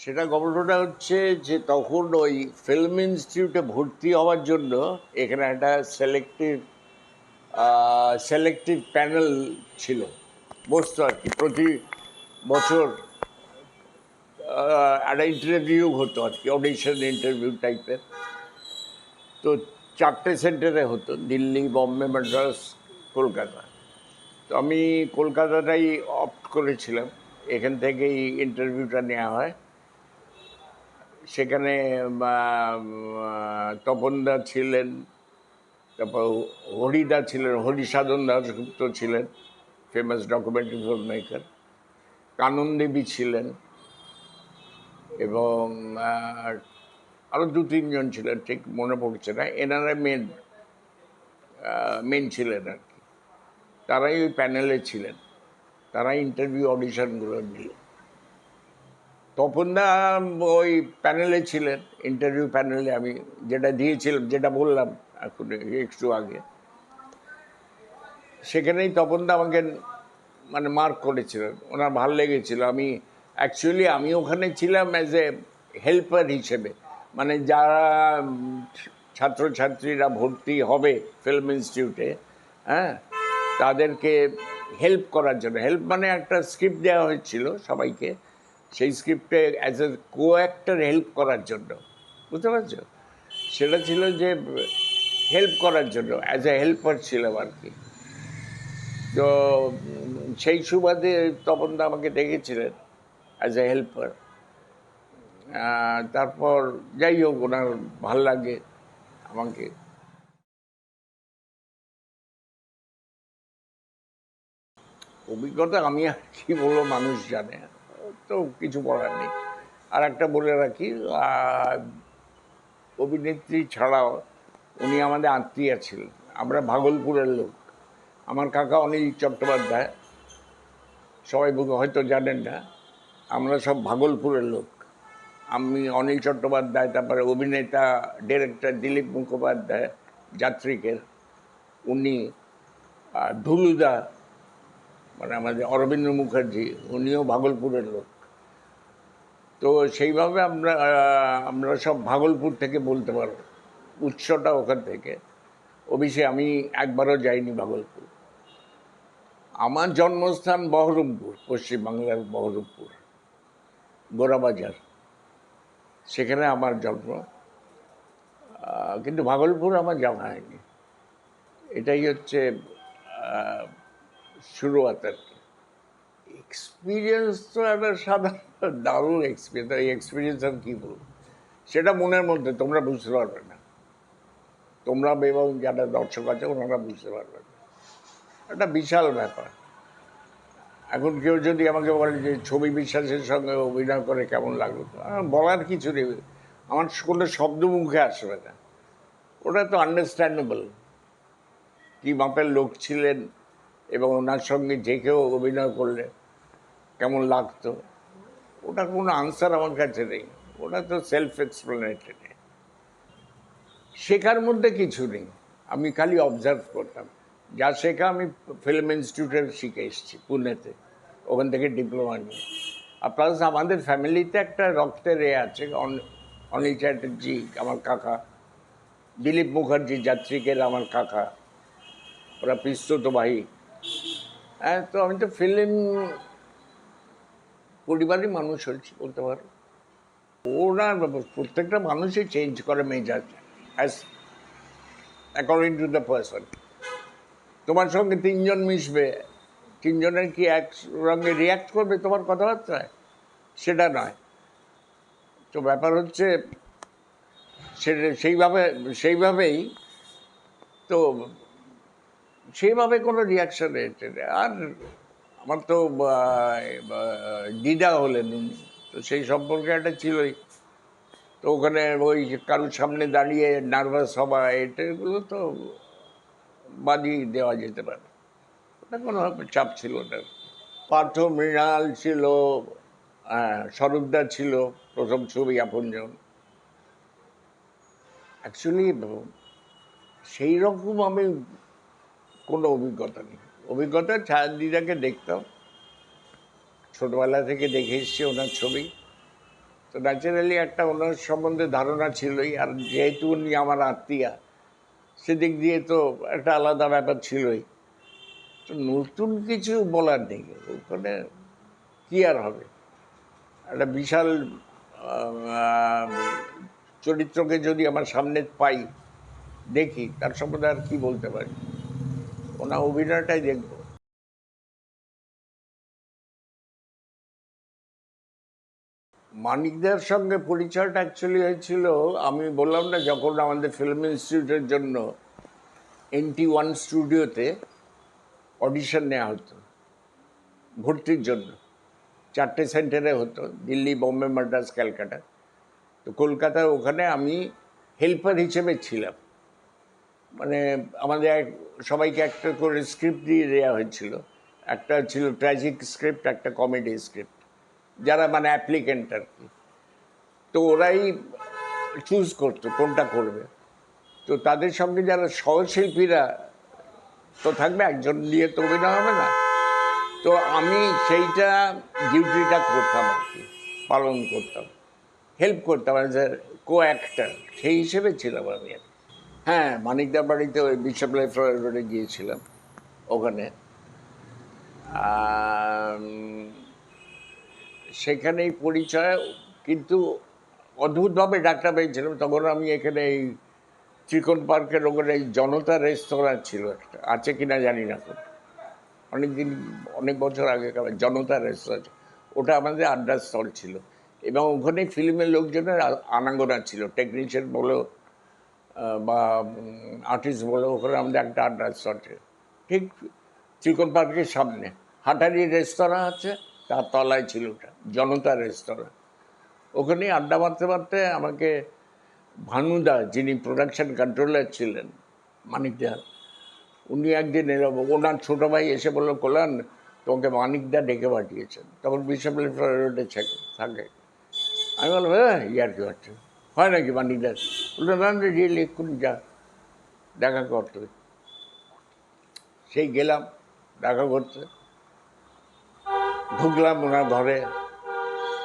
সেটা গল্পটা হচ্ছে যে তখন ওই ফিল্ম ইনস্টিটিউটে ভর্তি হওয়ার জন্য এখানে একটা সেলেক্টিভ প্যানেল ছিল, বসতো আর কি। প্রতি বছর একটা ইন্টারভিউ হতো আর কি, অডিশন ইন্টারভিউ টাইপের। তো 4টে সেন্টারে হতো, দিল্লি, বম্বে, মাদ্রাস, কলকাতা। তো আমি কলকাতাটাই অপ্ট করেছিলাম, এখান থেকেই ইন্টারভিউটা নেওয়া হয়। সেখানে তপনদা ছিলেন, তারপর হরিদা ছিলেন, হরিসাধন দাশগুপ্ত ছিলেন, ফেমাস ডকুমেন্টারি ফিল্ম মেকার, কানন দেবী ছিলেন, এবং আরও 2-3 জন ছিলেন, ঠিক মনে পড়ছে না। এনারা মেন ছিলেন আর কি। তারাই ওই প্যানেলে ছিলেন, তারাই ইন্টারভিউ অডিশনগুলো নিল। তপনদা ওই প্যানেলে ছিলেন, ইন্টারভিউ প্যানেলে। আমি যেটা দিয়েছিলাম, যেটা বললাম এখন একটু আগে, সেখানেই তপনদা আমাকে মানে মার্ক করেছিলেন, ওনার ভালো লেগেছিল। আমি ওখানে ছিলাম অ্যাজ এ হেল্পার হিসেবে, মানে যারা ছাত্রছাত্রীরা ভর্তি হবে ফিল্ম ইনস্টিটিউটে, হ্যাঁ, তাদেরকে হেল্প করার জন্য। হেল্প মানে একটা স্ক্রিপ্ট দেওয়া হয়েছিল সবাইকে, সেই স্ক্রিপ্টে as a co actor help করার জন্য, বুঝতে পারছো? সেটা ছিল যে হেল্প করার জন্য, অ্যাজ এ হেল্পার ছিলাম আর কি। তো সেই সুবাদে তপনদা আমাকে ডেকেছিলেন অ্যাজ এ হেল্পার। তারপর যাই হোক, ওনার ভাল লাগে আমাকে। অভিজ্ঞতা আমি আর কি বলবো, মানুষ জানে, তো কিছু বলার নেই। আর একটা বলে রাখি, অভিনেত্রী ছাড়াও উনি আমাদের আত্মীয়া ছিলেন। আমরা ভাগলপুরের লোক। আমার কাকা অনিল চট্টোপাধ্যায়, সবাই হয়তো জানেন না, আমরা সব ভাগলপুরের লোক। আমি অনিল চট্টোপাধ্যায়, তারপরে অভিনেতা ডিরেক্টর দিলীপ মুখোপাধ্যায় যাত্রিকের, উনি ঢুলুদা মানে আমাদের অরবিন্দ মুখার্জি, উনিও ভাগলপুরের লোক। তো সেইভাবে আমরা সব ভাগলপুর থেকে বলতে পারব, উৎসটা ওখান থেকে। অবশ্যই আমি একবারও যাইনি ভাগলপুর। আমার জন্মস্থান বহরমপুর, পশ্চিমবাংলার বহরমপুর, গোরাবাজার, সেখানে আমার জন্ম। কিন্তু ভাগলপুর আমার যাওয়া হয়নি। এটাই হচ্ছে শুরুয়াত আর কি। এক্সপিরিয়েন্স তো একটা সাধারণ দারুণ এক্সপিরিয়েন্স। এই এক্সপিরিয়েন্স আমি কী বলবো, সেটা মনের মধ্যে, তোমরা বুঝতে পারবে না। তোমরা এবং যারা দর্শক আছে ওনারা বুঝতে পারবে না। একটা বিশাল ব্যাপার। এখন কেউ যদি আমাকে বলে যে ছবি বিশ্বাসের সঙ্গে অভিনয় করে কেমন লাগলো, বলার কিছু নেই, আমার কোনো শব্দ মুখে আসবে না। ওটা তো আন্ডারস্ট্যান্ডেবল, কী মাপের লোক ছিলেন এবং ওনার সঙ্গে যে কেউ অভিনয় করলে কেমন লাগতো, ওটা কোনো আনসার আমার কাছে নেই। ওটা তো সেলফ এক্সপ্লেনেটরি। শেখার মধ্যে কিছু নেই, আমি খালি অবজার্ভ করতাম। যা শেখা আমি ফিল্ম ইনস্টিটিউটে শিখে এসেছি পুনেতে, ওখান থেকে ডিপ্লোমা নিয়ে। আর প্লাস আমাদের ফ্যামিলিতে একটা রক্তের আছে, অনিল চ্যাটার্জি আমার কাকা, দিলীপ মুখার্জি যাত্রিকের আমার কাকা, ওরা পিস্তত ভাই। হ্যাঁ, তো আমি তো ফিল্ম পরিবারের মানুষ হয়েছি বলতে পারো। ওরা প্রত্যেকটা মানুষই চেঞ্জ করে মেজাজ as according to the person. তোমার সঙ্গে 3 জন মিশবে, 3 জনের কি এক রঙে রিয়াক্ট করবে তোমার কথাবার্তায়? সেটা নয়। তো ব্যাপার হচ্ছে সেইভাবেই তো, সেইভাবে কোনো রিয়াকশন এসে। আর আমার তো দিদা হলেন উনি, তো সেই সম্পর্কে একটা ছিলই। তো ওখানে ওই কারোর সামনে দাঁড়িয়ে নার্ভাস হওয়া, এটাগুলো তো বাদই দেওয়া যেতে পারে, ওটা কোনো চাপ ছিল না। পার্থ মৃণাল ছিল, স্বরূপদা ছিল, প্রথম ছবি আপনজন। অ্যাকচুয়ালি সেই রকম আমি কোনো অভিজ্ঞতা নেই। অভিজ্ঞতা ছায়াদিদাকে দেখতাম, ছোটবেলা থেকে দেখে এসছি ওনার ছবি। তো ন্যাচারালি একটা ওনার সম্বন্ধে ধারণা ছিলই, আর যেহেতু উনি আমার আত্মীয়া সেদিক দিয়ে তো একটা আলাদা ব্যাপার ছিলই। তো নতুন কিছু বলার নেই ওখানে, কী আর হবে। একটা বিশাল আহ, চরিত্রকে যদি আমার সামনে পাই, দেখি, তার সম্বন্ধে আর কি বলতে পারি, ওনার অভিনয়টাই দেখবো। মানিকদার সঙ্গে পরিচয়টা অ্যাকচুয়ালি হয়েছিল, আমি বললাম না, যখন আমাদের ফিল্ম ইনস্টিটিউটের জন্য NT1 স্টুডিওতে অডিশন নেওয়া হতো ভর্তির জন্য, 4টে সেন্টারে হতো, দিল্লি, বোম্বে, মাদ্রাস, ক্যালকাটা। তো কলকাতায় ওখানে আমি হেল্পার হিসেবে ছিলাম। মানে আমাদের সবাইকে একটা করে স্ক্রিপ্ট দিয়ে দেওয়া হয়েছিল। একটা ছিল ট্র্যাজিক স্ক্রিপ্ট, একটা কমেডি স্ক্রিপ্ট, যারা মানে অ্যাপ্লিকেন্ট আর কি। তো ওরাই চুজ করতো কোনটা করবে। তো তাদের সঙ্গে যারা সহশিল্পীরা তো থাকবে, একজন দিয়ে তো অভিনয় হবে না। তো আমি সেইটা ডিউটিটা করতাম আর কি, পালন করতাম, হেল্প করতাম অ্যাজ এ কো অ্যাক্টার, সেই হিসেবে ছিলাম আমি আর কি। হ্যাঁ, মানিকদার বাড়িতে ওই বিশপ লাইফ রোডে গিয়েছিলাম ওখানে। সেখানেই পরিচয়, কিন্তু অদ্ভুতভাবে ডাক্তার পেয়েছিলাম তখন। আমি এখানে এই চিকন পার্কের ওখানে এই জনতা রেস্তোরাঁ ছিল একটা, আছে কিনা জানি না, তো অনেকদিন, অনেক বছর আগেকার জনতা রেস্তোরাঁ, ওটা আমাদের আড্ডার স্থল ছিল। এবং ওখানে ফিল্মের লোকজনের আনাগোনা ছিল, টেকনিশিয়ান বলো বা আর্টিস্ট বলো, ওখানে আমাদের একটা আড্ডার স্থল ছিল ঠিক চিকন পার্কের সামনে। হাটারি রেস্তোরাঁ আছে, তার তলায় ছিল ওটা জনতা রেস্তোরাঁ। ওখানেই আড্ডা মারতে মারতে আমাকে ভানুদা, যিনি প্রোডাকশন কন্ট্রোলার ছিলেন মানিকদা, উনি একদিন এরকম, ওনার ছোটো ভাই এসে বললো, কল্যাণ, তোমাকে মানিকদা ডেকে পাঠিয়েছেন। তখন বিশপ রোডে থাকে। আমি বললাম, হ্যাঁ, ইয়ার কি হচ্ছে, হয় নাকি মানিকদা? বললো, না রিয়েলি, এক্ষুনি যা, দেখা করতে। সেই গেলাম দেখা করতে, ঢুকলাম ওনার ঘরে।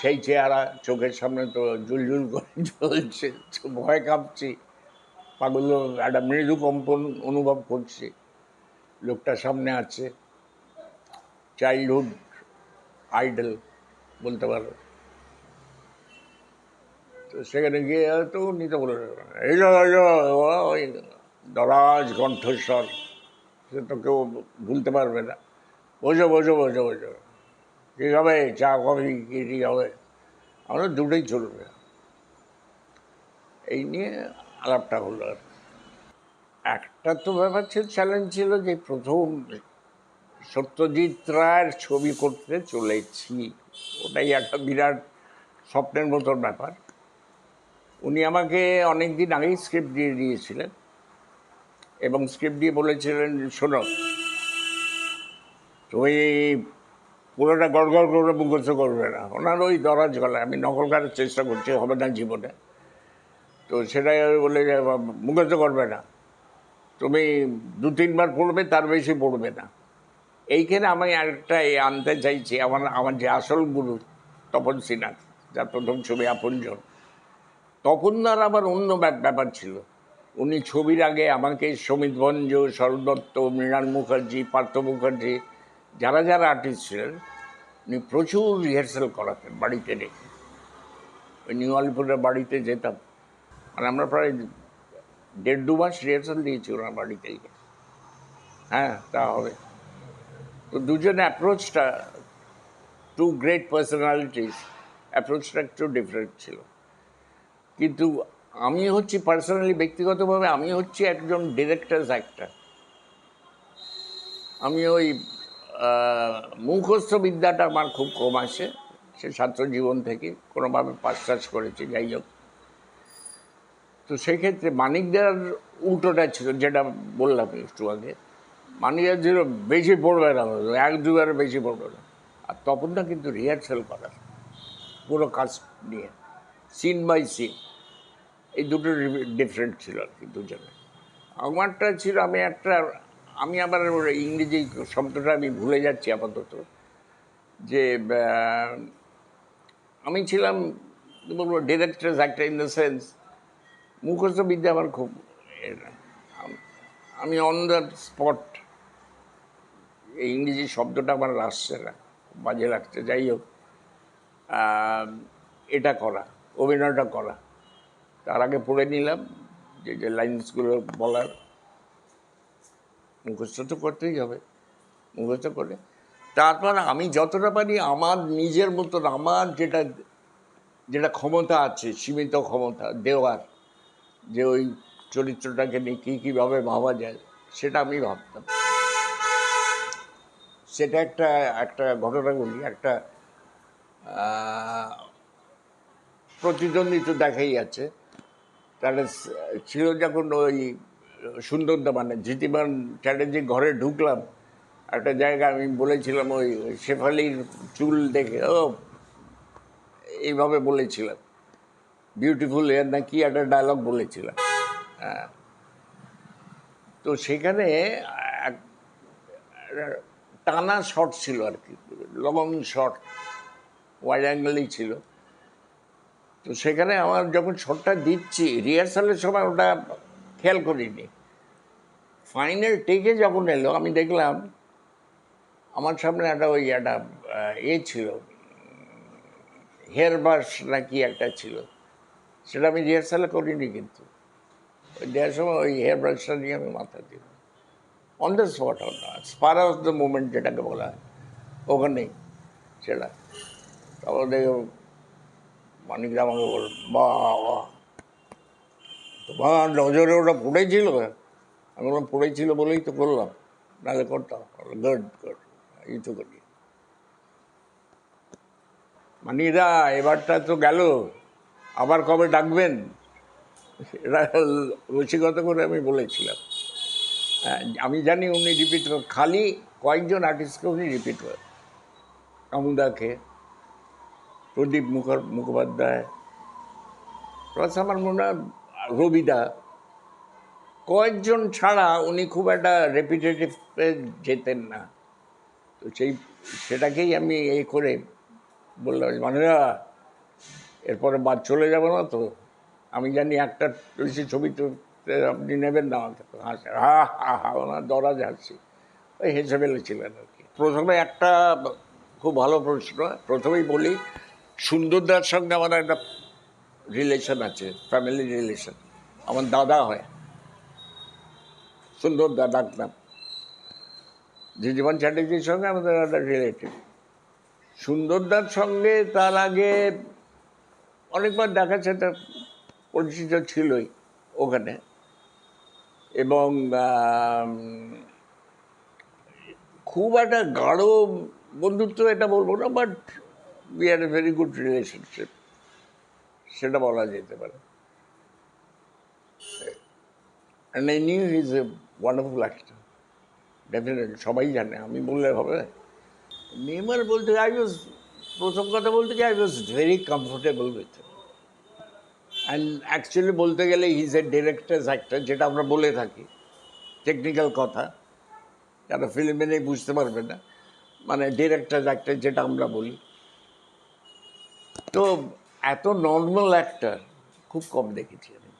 সেই চেহারা, চোখের সামনে তো জুলজুল করে জ্বলছে, ভয় কাঁপছি, পাগল, একটা মৃদু কম্পন অনুভব করছি। লোকটা সামনে আছে, চাইল্ডহুড আইডল বলতে পারো। তো সেখানে গিয়ে তো উনি তো বলে, এই ওই দরাজ কণ্ঠস্বর, সে তো কেউ ভুলতে পারবে না। বোঝো বোঝো বোঝো বোঝো, কী হবে, চা কফি কী হবে? আমরা দুটোই চলবে। এই নিয়ে আলাপটা হলো আর একটা তো ব্যাপার ছিল, চ্যালেঞ্জ ছিল যে প্রথম সত্যজিৎ রায়ের ছবি করতে চলেছি, ওটাই একটা বিরাট স্বপ্নের মতন ব্যাপার। উনি আমাকে অনেক দিন আগেই স্ক্রিপ্ট দিয়ে দিয়েছিলেন এবং স্ক্রিপ্ট দিয়ে বলেছিলেন, শোনো, তুমি পুরোটা গড় গড় করে মুখস্থ করবে না। ওনার ওই দরাজ গলায়, আমি নকল করার চেষ্টা করছি, হবে না জীবনে। তো সেটাই বলে যে মুখস্থ করবে না, তুমি 2-3 বার পড়বে, তার বেশি পড়বে না। এইখানে আমি আরেকটা আনতে চাইছি, আমার যে আসল গুরু তপন সিনহা, যার প্রথম ছবি আপনজন। তপনদার আবার অন্য ব্যাপার ছিল। উনি ছবির আগে আমাকে সমিত ভঞ্জ, শরৎ দত্ত, মৃণাল মুখার্জি, পার্থ মুখার্জি, যারা যারা আর্টিস্ট ছিলেন, উনি প্রচুর রিহার্সাল করাতেন বাড়িতে রেখে। ওই নিউ আলিপুরের বাড়িতে যেতাম, মানে আমরা প্রায় 1.5-2 মাস রিহার্সাল দিয়েছি ওনার বাড়িতে। হ্যাঁ, তা হবে। তো দুজনে অ্যাপ্রোচটা, টু গ্রেট পার্সোনালিটিস, অ্যাপ্রোচটা একটু ডিফারেন্ট ছিল। কিন্তু আমি হচ্ছি পার্সোনালি, ব্যক্তিগতভাবে আমি হচ্ছি একজন ডিরেক্টরস অ্যাক্টর। আমি ওই মুখস্থ বিদ্যাটা আমার খুব কম আসে, সে ছাত্র জীবন থেকে কোনোভাবে পাস টাস করেছি, যাই হোক। তো সেক্ষেত্রে মানিকদার উল্টোটা ছিল, যেটা বললাম একটু আগে। মানিকদার ছিল বেশি পড়বে না, 1-2 বার বেশি পড়বে না। আর তপনটা কিন্তু রিহার্সাল করার পুরো কাজ নিয়ে, সিন বাই সিন, এই দুটো ডিফারেন্ট ছিল আর কি দুজনে। আমারটা ছিল, আমি আবার ইংরেজি শব্দটা আমি ভুলে যাচ্ছি আপাতত, যে আমি ছিলাম বলবো ডিরেক্টর্স একটা ইন দ্য সেন্স মুখস্থ বিদ্যা আমার খুব আমি অন দ্য স্পট এই ইংরেজি শব্দটা আমার আসছে না, বাজে লাগছে। যাই হোক, এটা করা, অভিনয়টা করা, তার আগে পড়ে নিলাম যে যে লাইন্সগুলো বলার, মুখস্থ তো করতেই হবে, মুখস্থ করে তারপর আমি যতটা পারি আমার নিজের মতন আমার যেটা যেটা ক্ষমতা আছে, সীমিত ক্ষমতা দেওয়ার, যে ওই চরিত্রটাকে নিয়ে কীভাবে ভাবা যায় সেটা আমি ভাবতাম। সেটা একটা একটা ঘটনা বলি। একটা প্রতিদ্বন্দ্বী তো দেখাই আছে, তাহলে ছিল যখন ওই সুন্দরদা মানে ধৃতিমান চ্যাটার্জির ঘরে ঢুকলাম, একটা জায়গা আমি বলেছিলাম ওই শেফালির চুল দেখে ও এইভাবে বলেছিলাম, বিউটিফুল হেয়ার না কি একটা ডায়লগ বলেছিলাম। হ্যাঁ, তো সেখানে টানা শট ছিল আর কি, লং শট, ওয়াইড অ্যাঙ্গেলই ছিল। তো সেখানে আমার যখন শটটা দিচ্ছি রিহার্সালের সময় ওটা খেয়াল করিনি, ফাইনাল টেকে যখন এলো আমি দেখলাম আমার সামনে একটা ওই একটা ছিল, হেয়ার ব্রাশ নাকি একটা ছিল, সেটা আমি রিহার্সালে করিনি, কিন্তু ওই দেওয়ার সময় ওই হেয়ার ব্রাশটা নিয়ে আমি মাথা দিই on the spot, spare of the moment যেটাকে বলা হয় ওখানেই সেটা। তারপর দেখে মানিকদা আমাকে বল, বাহ তোমার নজরে ওটা পড়েছিল? আমি বললাম পড়েছিল বলেই তো করলাম, নাহলে করতাম। গুড গুড, এই তো করি। মানিকদা এবারটা তো গেল, আবার কবে ডাকবেন? এটা রসিকতা করে আমি বলেছিলাম। আমি জানি উনি রিপিট করেন, খালি কয়েকজন আর্টিস্টকে উনি রিপিট করেন, কামুদাকে, প্রদীপ মুখোপাধ্যায়, প্লাস আমার মনে হয় রবিদা, কয়েকজন ছাড়া উনি খুব একটা রেপিটেটিভে যেতেন না। তো সেটাকেই আমি এই করে বললাম, মানে এরপরে বাদ চলে যাবো না তো, আমি জানি একটা ছবি তো আপনি নেবেন না, হাসে হা হা হা ওনার দরাজ হাসি, ওই হেসে ফেলেছিলেন আর কি। প্রথমে একটা খুব ভালো প্রশ্ন, প্রথমেই বলি সুন্দরদার সঙ্গে আমার একটা রিলেশন আছে, ফ্যামিলি রিলেশন, আমার দাদা হয় সুন্দরদা ডাকনাম, জীবন চ্যাটার্জির সঙ্গে আমাদের একটা রিলেটিভ। সুন্দরদার সঙ্গে তার আগে অনেকবার দেখা সেটা পরিচিত ছিলই ওখানে, এবং খুব একটা গাঢ় বন্ধুত্ব এটা বলবো না, but we are a very good relationship, সেটা বলা যেতে পারে। And I knew he is a wonderful actor, definitely সবাই জানে, আমি বললে হবে। নেইমার বলতে প্রথম কথা বলতে কি, I was very comfortable with, and actually বলতে গেলে he is a directors actor, যেটা আমরা বলে থাকি, টেকনিক্যাল কথা, যারা ফিল্মে নেই বুঝতে পারবে না, মানে ডিরেক্টার্স অ্যাক্টর যেটা আমরা বলি। তো এত নর্মাল অ্যাক্টর খুব কম দেখেছি আমি,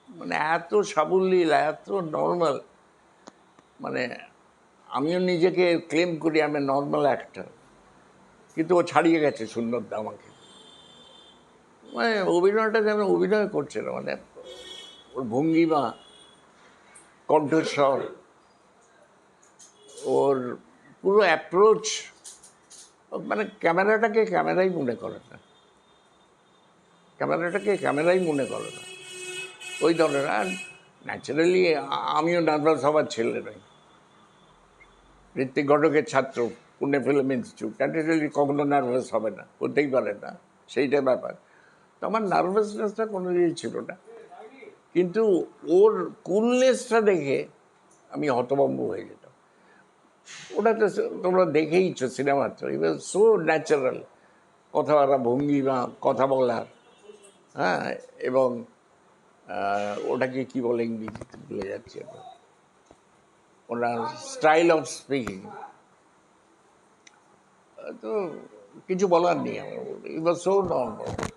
মানে এত সাবলীল, এত নর্মাল, মানে আমিও নিজেকে ক্লেম করি আমি নর্মাল অ্যাক্টর, কিন্তু ও ছাড়িয়ে গেছে সুন্দরদা আমাকে। মানে অভিনয়টা যেন অভিনয় করছে না, মানে ওর ভঙ্গিমা, কণ্ঠস্বর, ওর পুরো অ্যাপ্রোচ, মানে ক্যামেরাটাকে ক্যামেরাই মনে করে না, ক্যামেরাটাকে ক্যামেরাই মনে করে না ওই ধরনের। আর ন্যাচারালি আমিও নার্ভাস হওয়ার ছেলে নই, ঋত্বিক ঘটকের ছাত্র, পুনে ফিল্ম ইনস্টিটিউট, ন্যাচারালি কখনো নার্ভাস হবে না, হতেই পারে না, সেইটা ব্যাপার। তো আমার নার্ভাসনেসটা কোনো দিনই ছিল না, কিন্তু ওর কুলনেসটা দেখে আমি হতভম্ব হয়ে যেতাম। ওটা তো তোমরা দেখেইছো সিনেমাতে, ইট সো ন্যাচারাল, কথাবার্তা, ভঙ্গিমা, কথা বলার, হ্যাঁ, এবং ওটাকে কি বলে ইংরেজিতে ভুলে যাচ্ছি এখন, ওনার স্টাইল অফ স্পিকিং, তো কিছু বলার নেই আমার, ইট ওয়াজ সো নর্মাল।